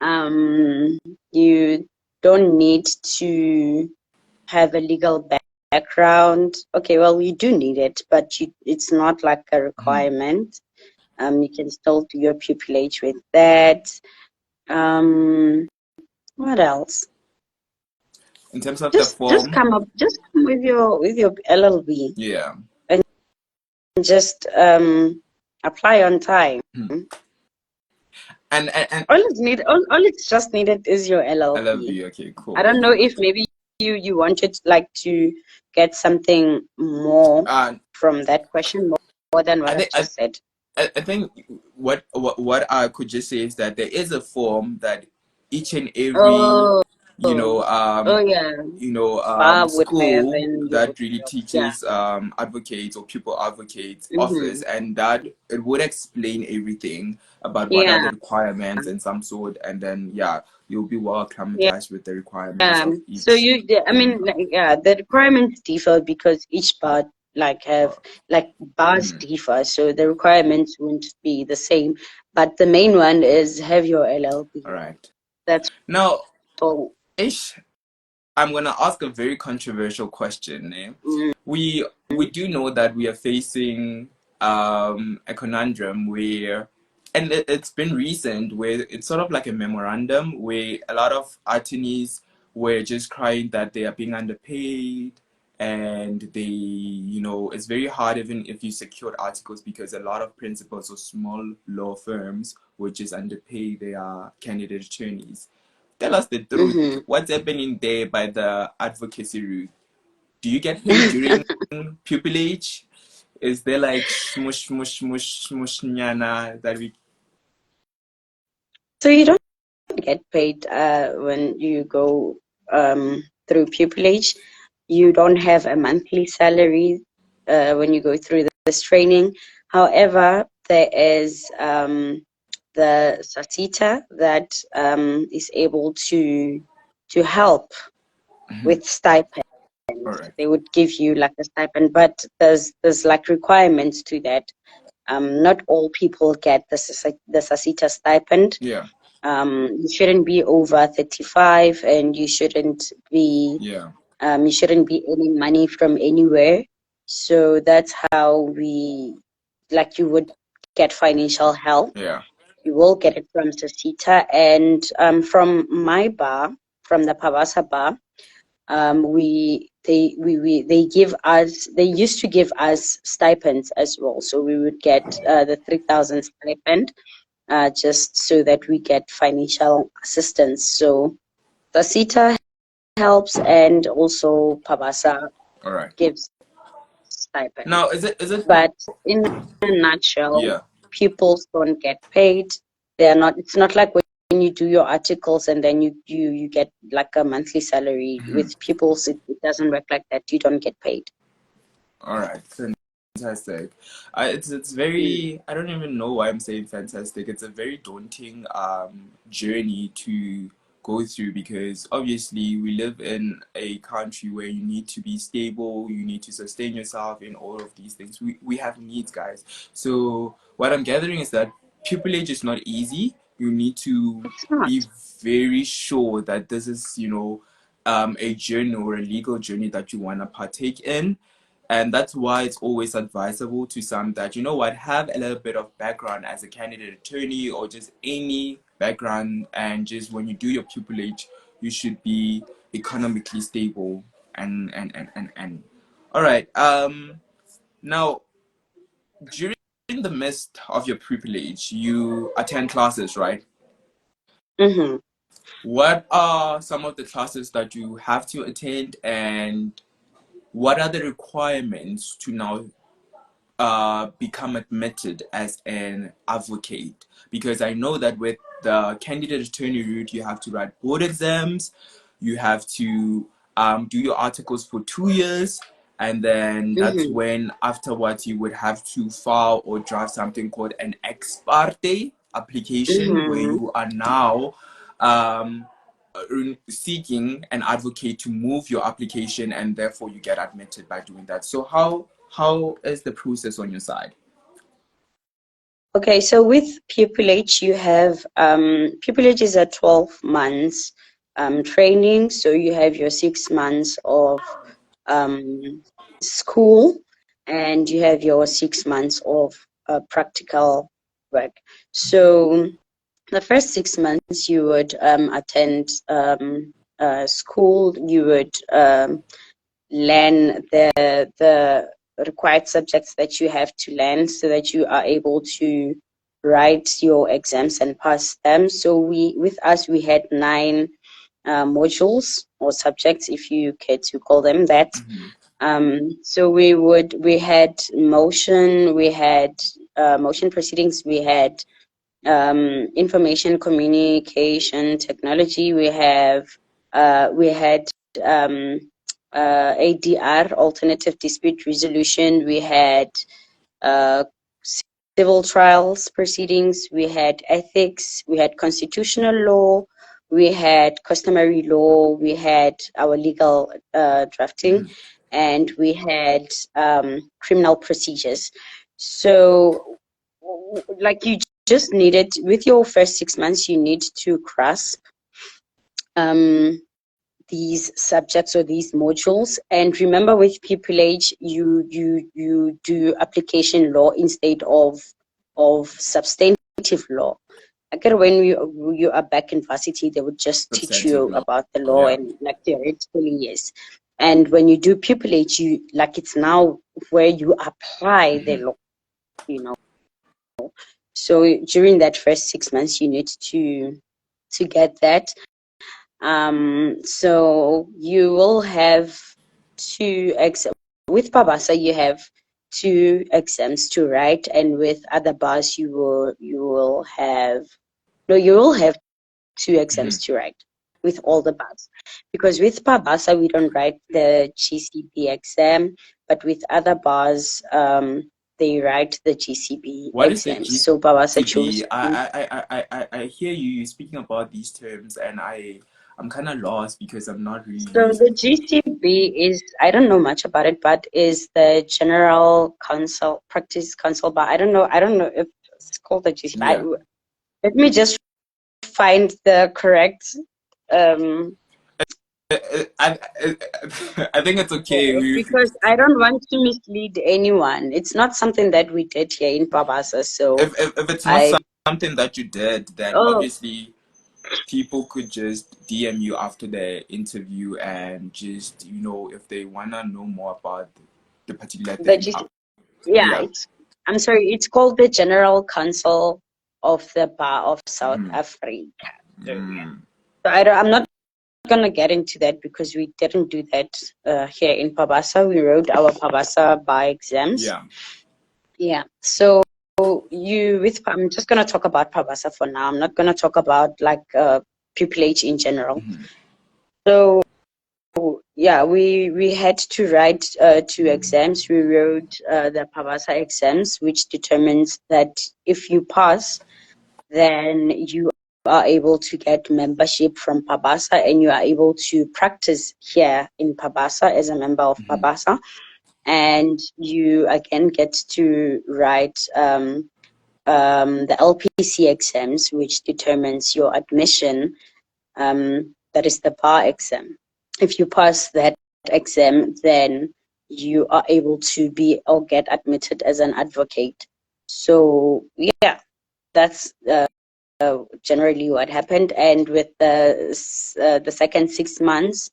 Mm-hmm. You don't need to have a legal background. Okay, well you do need it, but it's not like a requirement. You can still do your pupillage with that. What else? In terms of the Just form, come with your LLB yeah. and just apply on time. And All it's just needed is your I love LLB. you. Okay, I cool. don't know if maybe you wanted like to get something more Uh, from that question, more than what I I've think just said. I think what I could just say is that there is a form that each and every Oh, you know oh yeah. Bar would have school in your that really yeah. teaches advocates or pupil advocates Mm-hmm. office, and that it would explain everything about what are the Yeah. requirements and some sort, and then yeah, you'll be well acclimatized with the requirements of So each I thing. mean, like, yeah, the requirements differ because each bar have like bars Mhm. differ, so the requirements won't be the same. But the main one is have your LLB. All right. That's Now, all. Ish, I'm gonna ask a very controversial question. Eh? Mm. We do know that we are facing a conundrum where and it's been recent where it's sort of like a memorandum where a lot of attorneys were just crying that they are being underpaid, and they, it's very hard even if you secured articles, because a lot of principals or small law firms would just underpay their candidate attorneys. Tell us the truth. Mm-hmm. What's happening there by the advocacy route? Do you get paid during pupillage? Is there like smush, smush, smush, smush, nyana that we? So you don't get paid when you go through pupillage. You don't have a monthly salary when you go through this training. However, there is the SASITA that is able to help with stipend. All right. They would give you like a stipend, but there's like requirements to that. Not all people get the SASITA stipend. Yeah. You shouldn't be over 35, and you shouldn't be Yeah. earning money from anywhere. So that's how you would get financial help. Yeah. You will get it from SASITA, and from my bar, from the Pavasa bar. They give us, they used to give us stipends as well, so we would get the 3,000 stipend just so that we get financial assistance. So the SITA helps, and also Pabasa All right. gives stipend. Now, is it But in a nutshell, yeah. pupils don't get paid. They're not. It's not like when you do your articles and then you get like a monthly salary. Mhm. With pupils, it doesn't work like that. You don't get paid. All right. Fantastic. It's Mm. very, I don't even know why I'm saying fantastic. It's a very daunting journey to go through, because obviously we live in a country where you need to be stable, you need to sustain yourself in all of these things. We have needs, guys. So what I'm gathering is that pupillage is not easy. You need to It's not. be very sure that this is, a journey or a legal journey that you want to partake in. And that's why it's always advisable to some that, you know what, have a little bit of background as a candidate attorney, or just any background, and just when you do your pupillage, you should be economically stable. And all right. Now, during the midst of your pupillage, you attend classes, right? Mm-hmm. What are some of the classes that you have to attend, and what are the requirements to now become admitted as an advocate? Because I know that with the candidate attorney route, you have to write board exams, you have to do your articles for 2 years, and then that's Mm-hmm. when afterwards you would have to file or draft something called an ex parte application, where Mm-hmm. you are now um, seeking an advocate to move your application, and therefore you get admitted by doing that. So how is the process on your side? Okay, so with pupillage, you have pupillage is a 12 months training. So you have your 6 months of school, and you have your 6 months of practical work. So the first 6 months you would attend school. You would learn the required subjects that you have to learn, so that you are able to write your exams and pass them. So with us, we had 9 modules or subjects, if you care to call them that. So we had motion, we had motion proceedings, we had information communication technology, we had um, ADR, alternative dispute resolution, we had uh, civil trials proceedings, we had ethics, we had constitutional law, we had customary law, we had our legal drafting, and we had criminal procedures. So, like, you just needed, with your first 6 months, you need to grasp these subjects or these modules. And remember, with pupillage, you do application law instead of substantive law. Again, when you are back in varsity, they would just teach Substantive you law. about the law Yeah. and like theoretically, yes. And when you do pupillage, you like it's now where you apply the law, you know. So during that first 6 months, you need to get that. So you will have two exams. With Pabasa, you have two exams to write, and with other bars, you will have two exams to write with all the bars. Because with Pabasa, we don't write the GCB exam, but with other bars, they write the GCB What is the exams. So Pabasa chose. GCB? I hear you speaking about these terms, and I'm kind of lost because I'm not really So used. the GCB is, I don't know much about it, but is the General Council Practice Council Bar. I don't know if it's called the GCB. Yeah. Let me just find the correct I think it's okay. because I don't want to mislead anyone. It's not something that we did here in Pabasa. So If it's not I something that you did, then oh obviously people could just DM you after the interview and just, if they wanna know more about the particular the thing. GCB, yeah, Yeah. I'm sorry, it's called the General Council of the Bar of South Africa. Mm. So I'm not gonna get into that because we didn't do that here in Pabasa. We wrote our Pabasa bar exams. Yeah. Yeah. So I'm just gonna talk about Pabasa for now. I'm not gonna talk about like pupillage in general. So yeah, we had to write two exams. We wrote the Pabasa exams, which determines that if you pass, then you are able to get membership from Pabasa and you are able to practice here in Pabasa as a member of Pabasa. And you again get to write the LPC exams, which determines your admission. That is the bar exam. If you pass that exam, then you are able to be or get admitted as an advocate. So yeah, that's generally what happened. And with the second 6 months,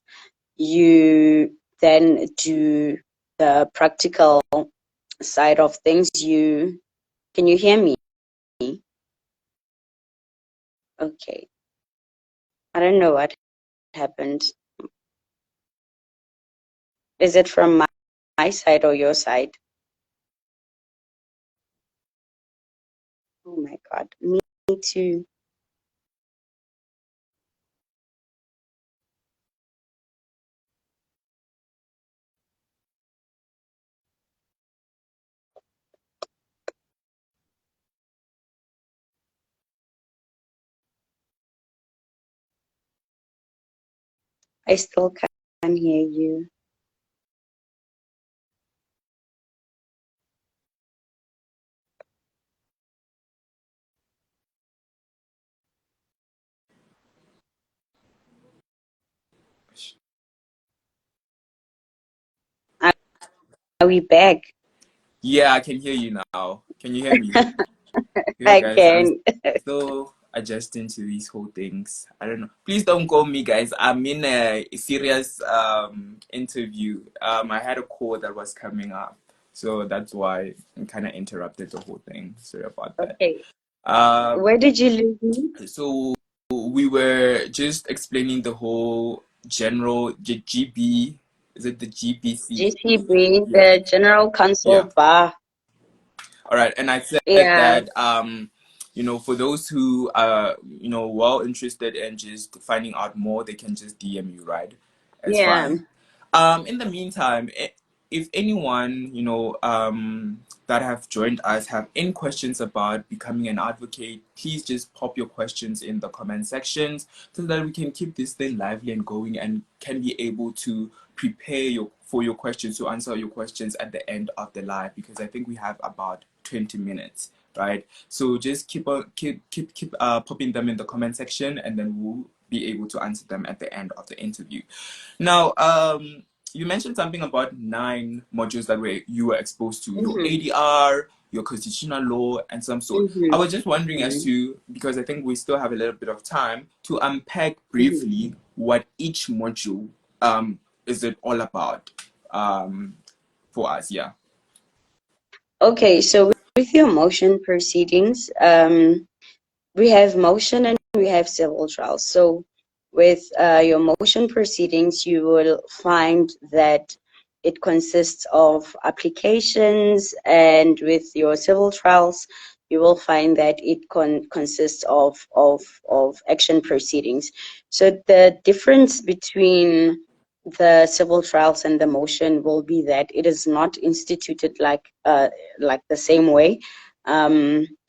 you then do the practical side of things. Can you hear me? Okay. I don't know what happened. Is it from my side or your side? Oh my God. Me too. I still can't hear you. Are we back? Yeah, I can hear you now. Can you hear me? Yeah, I guys, I'm can. still adjusting to these whole things. I don't know. Please don't call me, guys. I'm in a serious interview. I had a call that was coming up, so that's why I kind of interrupted the whole thing. Sorry about that. Okay. Um, Where did you lose me? so we were just explaining the whole general GB. Is it the GBC? GCB, Yeah. the General Yeah. Council Bar. All right, and I said Yeah. that for those who are well interested in just finding out more, they can just DM you, right? It's Yeah. fine. In the meantime, if anyone that have joined us have any questions about becoming an advocate, please just pop your questions in the comment sections so that we can keep this thing lively and going and can be able to prepare for your questions, to answer your questions at the end of the live, because I think we have about 20 minutes, right? So just keep popping them in the comment section, and then we'll be able to answer them at the end of the interview. Now, you mentioned something about 9 modules that you were exposed to: your ADR, your constitutional law, and some sort. I Mm-hmm. was just wondering as Mm-hmm. to, because I think we still have a little bit of time, to unpack Mm-hmm. briefly what each module is it all about for us. Yeah. Okay, so with your motion proceedings, we have motion and we have civil trials. So with your motion proceedings, you will find that it consists of applications, and with your civil trials, you will find that it consists of action proceedings. So the difference between the civil trials and the motion will be that it is not instituted like the same way.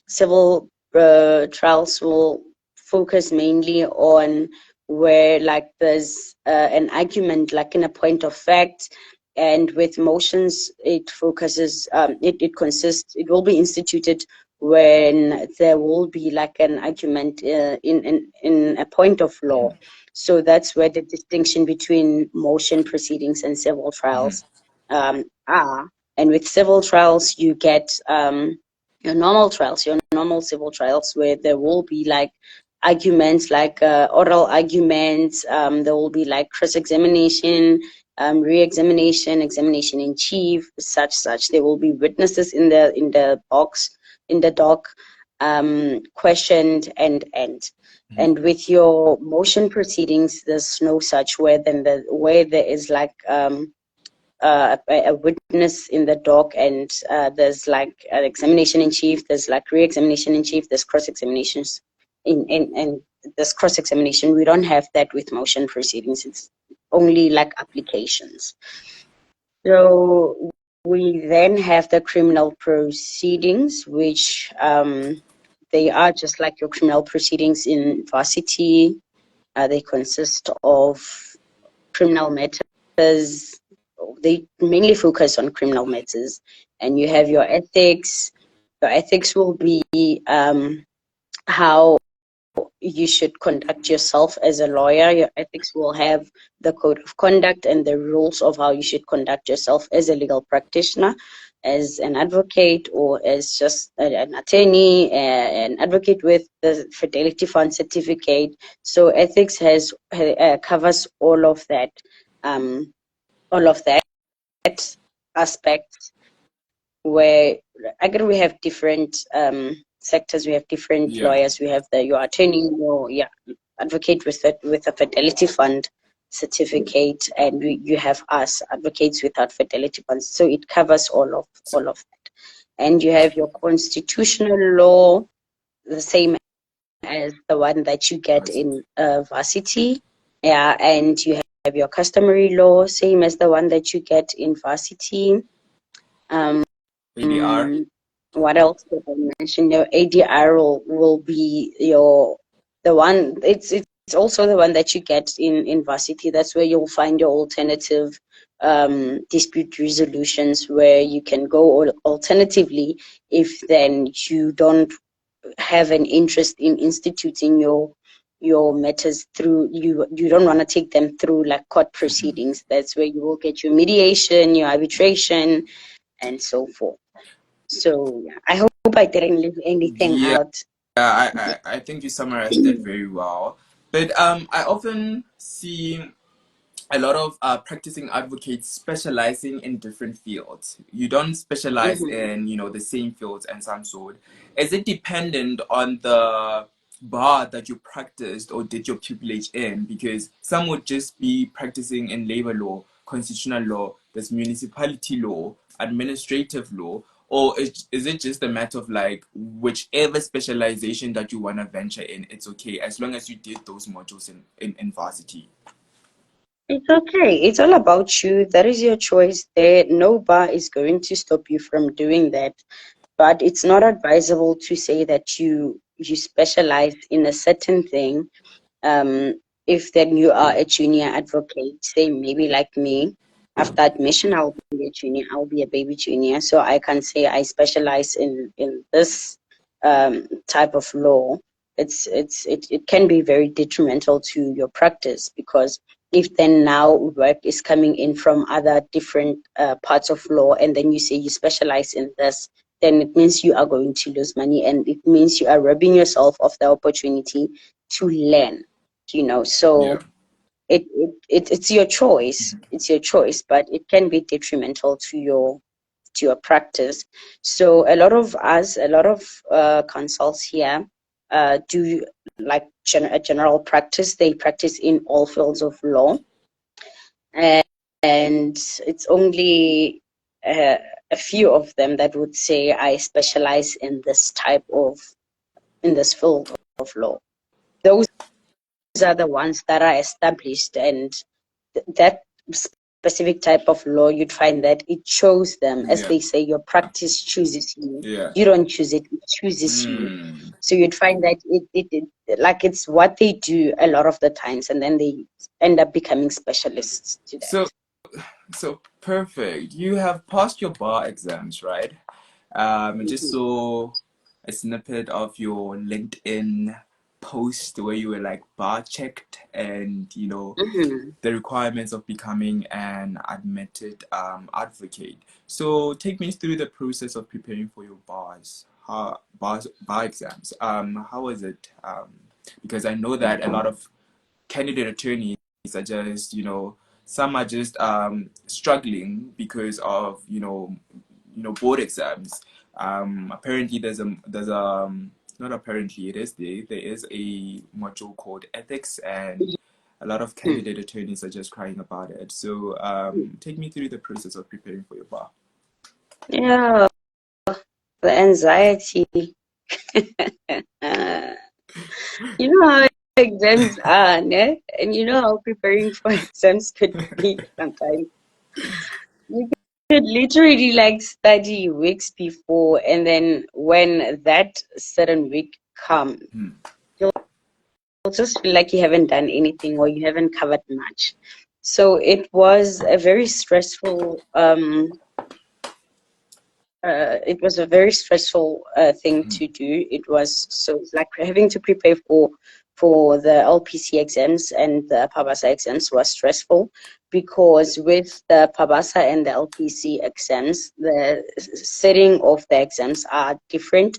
Civil trials will focus mainly on where like there's an argument like in a point of fact, and with motions it focuses it will be instituted when there will be like an argument in a point of law. So that's where the distinction between motion proceedings and civil trials are. And with civil trials you get your normal trials, your normal civil trials, where there will be like arguments, like oral arguments. There will be like cross-examination, re-examination, examination in chief, such. There will be witnesses in the box, in the dock, questioned and with your motion proceedings, there's no such where where there is like a witness in the dock, and there's like an examination in chief, there's like re-examination in chief, there's cross-examinations in this cross-examination. We don't have that with motion proceedings. It's only like applications. So we then have the criminal proceedings, which they are just like your criminal proceedings in varsity. They consist of criminal matters. They mainly focus on criminal matters. And you have your ethics. Your ethics will be how you should conduct yourself as a lawyer. Your ethics will have the code of conduct and the rules of how you should conduct yourself as a legal practitioner, as an advocate, or as just an attorney, an advocate with the Fidelity Fund certificate. So ethics has covers all of that aspect, where again we have different sectors. We have different Yeah. lawyers. We have your attorney, your advocate with a Fidelity Fund certificate, and you have us advocates without Fidelity Funds. So it covers all of that. And you have your constitutional law, the same as the one that you get in varsity. Yeah, and you have your customary law, same as the one that you get in varsity. ADR. What else did I mention? Your ADR will be the one. It's also the one that you get in varsity. That's where you'll find your alternative dispute resolutions, where you can go alternatively if then you don't have an interest in instituting your matters through you don't want to take them through like court proceedings. That's where you will get your mediation, your arbitration, and so forth. So yeah, I hope I didn't leave anything Yeah. out. I think you summarized that very well. But I often see a lot of practicing advocates specializing in different fields. You don't specialize Mhm. in, the same fields and some sort. Is it dependent on the bar that you practiced or did your pupillage in? Because some would just be practicing in labor law, constitutional law, there's municipality law, administrative law, or is it just a matter of like whichever specialization that you want to venture in, it's okay as long as you did those modules in varsity? It's okay. It's all about you. That is your choice there. No bar is going to stop you from doing that. But it's not advisable to say that you specialize in a certain thing. If then you are a junior advocate, say maybe like me, after admission I'll be a junior, I'll be a baby junior. So I can say I specialize in this type of law. It can be very detrimental to your practice, because if then now work is coming in from other different parts of law, and then you say you specialize in this, then it means you are going to lose money, and it means you are robbing yourself of the opportunity to learn, so Yeah. it's your choice. It's your choice, but it can be detrimental to your practice. So a lot of consults here do like a general practice. They practice in all fields of law, and it's only a few of them that would say I specialize in this field of law. Those are the ones that are established, and that specific type of law, you'd find that it chose them. As Yeah. they say, your practice chooses you. Yeah. You don't choose it, it chooses you. So you'd find that it like it's what they do a lot of the times, and then they end up becoming specialists to that. So perfect. You have passed your bar exams, right? I just saw a snippet of your LinkedIn post where you were like bar checked, and the requirements of becoming an admitted advocate. So take me through the process of preparing for your bar exams. How was it? Because I know that a lot of candidate attorneys are just, some are just struggling because of, board exams. Apparently not apparently, there is a module called ethics, and a lot of candidate attorneys are just crying about it. So take me through the process of preparing for your bar. Yeah, the anxiety. You know how exams are, ne? And you know how preparing for exams could be sometimes. You could literally like study weeks before, and then when that certain week comes, you'll just feel like you haven't done anything or you haven't covered much. So it was a very stressful thing to do. It was so like having to prepare for the LPC exams and the Pabasa exams was stressful, because with the Pabasa and the LPC exams, the setting of the exams are different.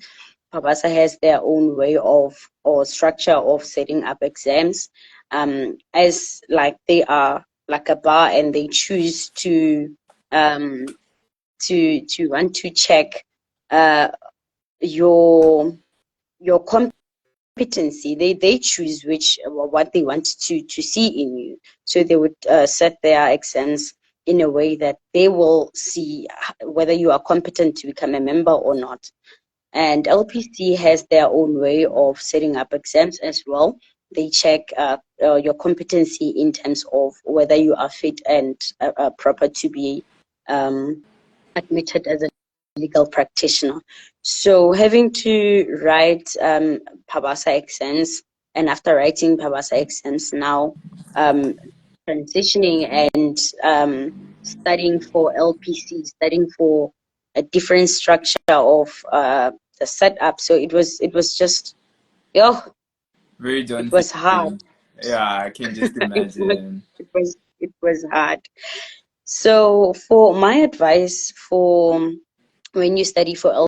Pabasa has their own way of or structure of setting up exams, as like they are like a bar, and they choose um, to want to check uh, your competency. They choose what they want to see in you. So they would set their exams in a way that they will see whether you are competent to become a member or not. And LPC has their own way of setting up exams as well. They check your competency in terms of whether you are fit and proper to be admitted as a legal practitioner. So having to write Pabasa exams, and after writing Pabasa exams, now transitioning and studying for LPC, studying for a different structure of the setup. So it was just, Very it was hard. daunting. Yeah, I can just imagine. It was hard. So for my advice for when you study for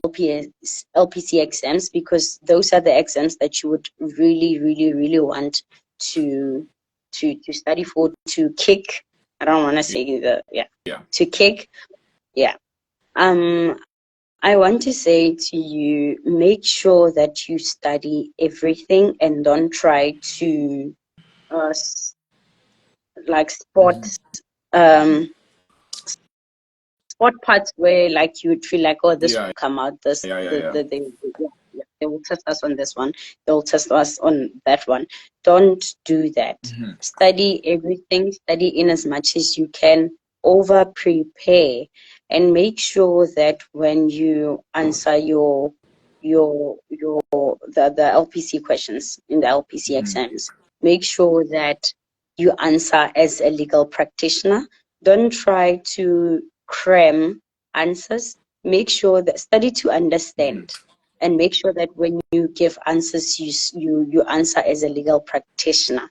LPC exams, because those are the exams that you would really, really, really want to study for, to kick. I don't want to say Yeah. to kick. Yeah. I want to say to you, make sure that you study everything and don't try to like um spot parts where like you would feel like, oh, this Yeah. will come out, this Yeah. Yeah. Yeah. they will test us on this one, they'll test us on that one. Don't do that. Study everything, study in as much as you can, over prepare, and make sure that when you answer the LPC questions in the LPC exams, make sure that you answer as a legal practitioner. Don't try to cram answers. Make sure that study to understand, and make sure that when you give answers, you answer as a legal practitioner.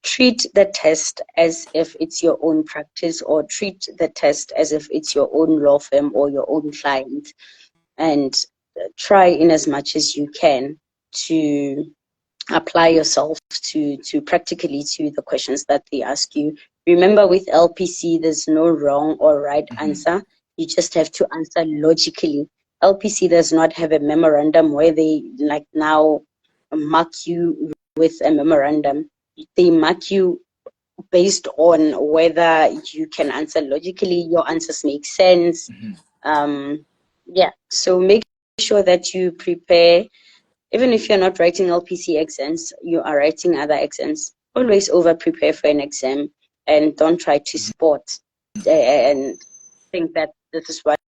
Treat the test as if it's your own practice, or treat the test as if it's your own law firm or your own client. and try in as much as you can to apply yourself to practically to the questions that they ask you. Remember, with LPC, there's no wrong or right answer. You just have to answer logically. LPC does not have a memorandum where they like now mark you with a memorandum. They mark you based on whether you can answer logically, your answers make sense. Yeah, so make sure that you prepare. Even if you're not writing LPC exams, you are writing other exams. Always over prepare for an exam, and don't try to spot and think that this is what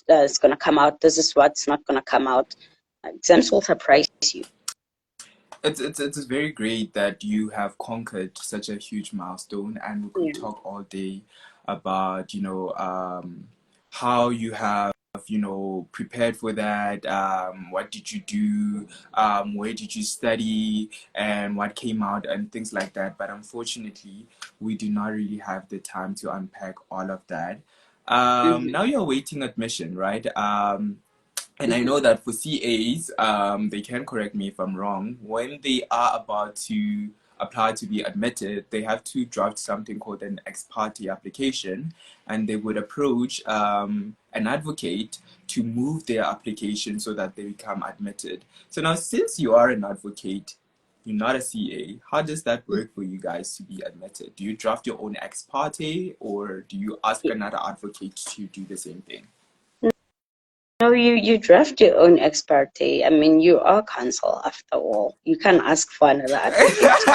is going to come out, this is what's not going to come out. Exams will surprise you. It's very great that you have conquered such a huge milestone, and we could talk all day about how you have prepared for that. What did you do? Where did you study? And what came out and things like that. But unfortunately, we do not really have the time to unpack all of that. Now you're awaiting admission, right? And I know that for CAs, they can correct me if I'm wrong, when they are about to apply to be admitted, they have to draft something called an ex parte application, and they would approach an advocate to move their application so that they become admitted. So now, since you are an advocate, you're not a CA, how does that work for you guys to be admitted? Do you draft your own ex parte, or do you ask another advocate to do the same thing? No, you draft your own ex parte. I mean, you are counsel after all. You can't ask for another advocate to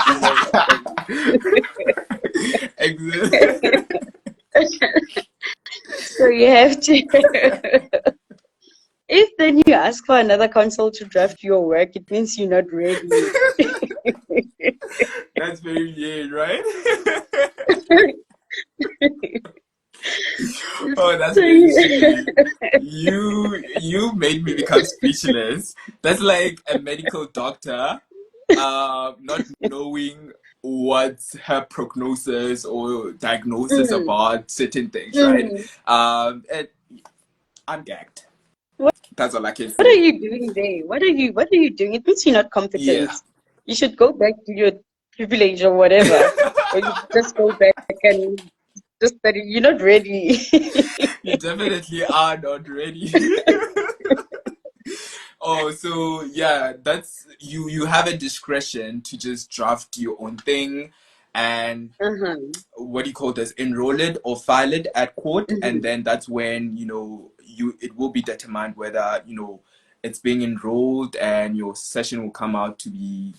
do your Exactly. So you have to. If then you ask for another counsel to draft your work, it means you're not ready. That's very weird, right? Oh, that's very silly. You made me become speechless. That's like a medical doctor not knowing what's her prognosis or diagnosis about certain things, right? I'm gagged. That's all I can What are say. you doing there? What are you doing? It means you're not competent. Yeah. You should go back to your privilege or whatever. Or you just go back and just study. You're not ready. You definitely are not ready. Oh, so yeah, that's you have a discretion to just draft your own thing and what do you call this, enroll it or file it at court, and then that's when it will be determined whether it's being enrolled and your session will come out to be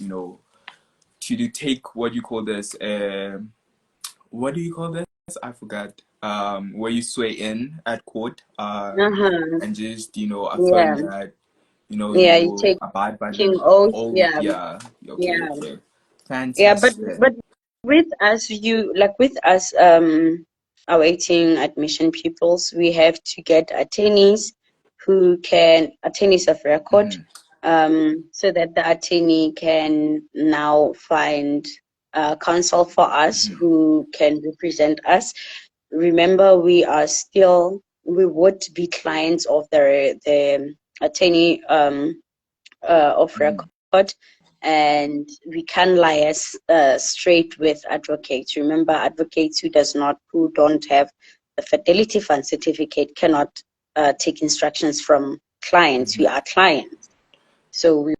to take what you call this what do you call this, I forgot, where you swear in at court and just affirm Yeah. that Yeah, you you will take abide by king the oath. oath. Yeah. Yeah. Okay, Yeah. okay. Yeah, Fantastic. but with us, awaiting admission pupils, we have to get attorneys attorneys of record, so that the attorney can now find counsel for us who can represent us. Remember, we would be clients of the attorney of record, and we can liaise straight with advocates. Remember, advocates who don't have the fidelity fund certificate cannot take instructions from clients. We are clients, so we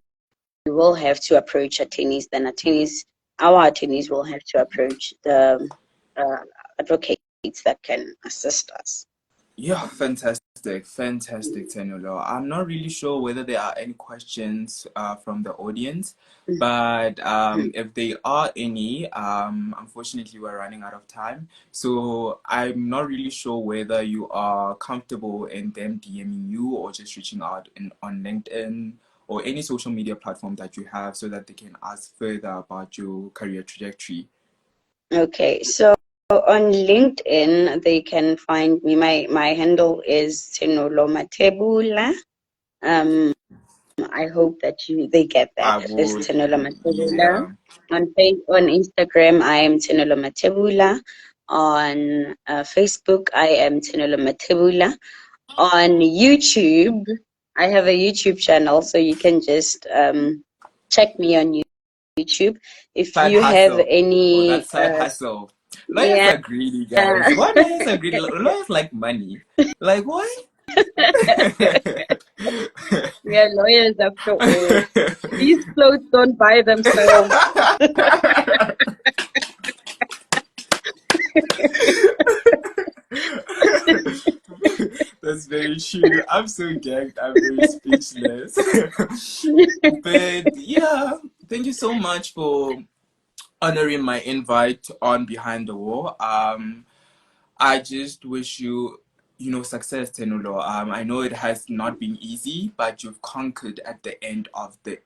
will have to approach attorneys. Then our attorneys will have to approach the advocates that can assist us. Yeah, fantastic, fantastic, Tenolo. I'm not really sure whether there are any questions from the audience, but if there are any, unfortunately we're running out of time. So I'm not really sure whether you are comfortable in them DMing you or just reaching out on LinkedIn or any social media platform that you have so that they can ask further about your career trajectory. Okay, so on LinkedIn, they can find me. My handle is Tenolo Matebula. I hope that they get I that. It's would, Tenolo Matebula. yeah. On Instagram, I am Tenolo Matebula. On Facebook, I am Tenolo Matebula. On YouTube, I have a YouTube channel, so you can just check me on YouTube. If Side you have hustle. Oh, any, that's side hustle. Lawyers yeah, are greedy, guys. Why lawyers are greedy? Lawyers like money. Like what? we are lawyers after all. These clothes don't buy themselves. That's very true. I'm so gagged. I'm very speechless. But yeah, thank you so much for honoring my invite on Behind the Wall. I just wish you, success, Tenulo. I know it has not been easy, but you've conquered at the end of the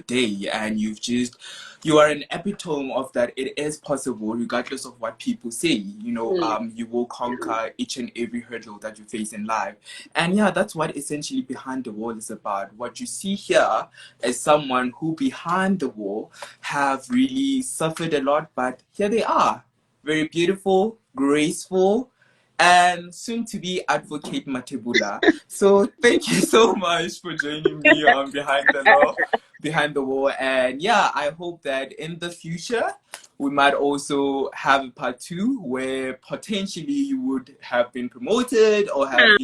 day, and you are an epitome of that. It is possible, regardless of what people say. You will conquer each and every hurdle that you face in life, and yeah, that's what essentially Behind the Wall is about. What you see here is someone who behind the wall have really suffered a lot, but here they are, very beautiful, graceful, and soon to be advocate Matebula. So thank you so much for joining me on Behind the Wall. And yeah, I hope that in the future we might also have a part two where potentially you would have been promoted or have,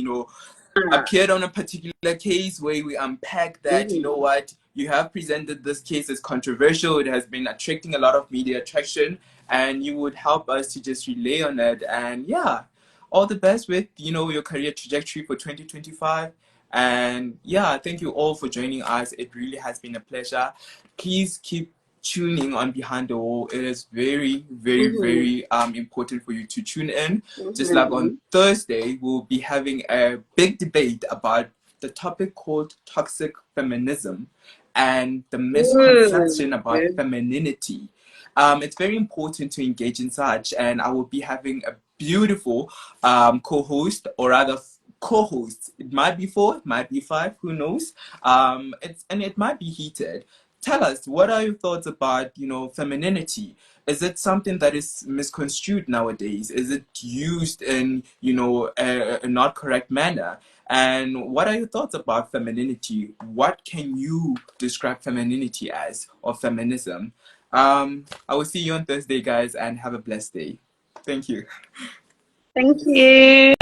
appeared on a particular case where we unpack that, what, you have presented this case as controversial, it has been attracting a lot of media attraction, and you would help us to just relay on it. And yeah, all the best with, your career trajectory for 2025. And yeah, thank you all for joining us. It really has been a pleasure. Please keep tuning on Behind the Wall. It is very, very, very important for you to tune in. Just like on Thursday, we'll be having a big debate about the topic called toxic feminism and the misconception about femininity. It's very important to engage in such, and I will be having a beautiful co-host, or rather co-hosts. It might be 4, it might be 5, who knows? It might be heated. Tell us, what are your thoughts about, femininity? Is it something that is misconstrued nowadays? Is it used in, a not correct manner? And what are your thoughts about femininity? What can you describe femininity as, or feminism? I will see you on Thursday, guys, and have a blessed day. Thank you. Thank you.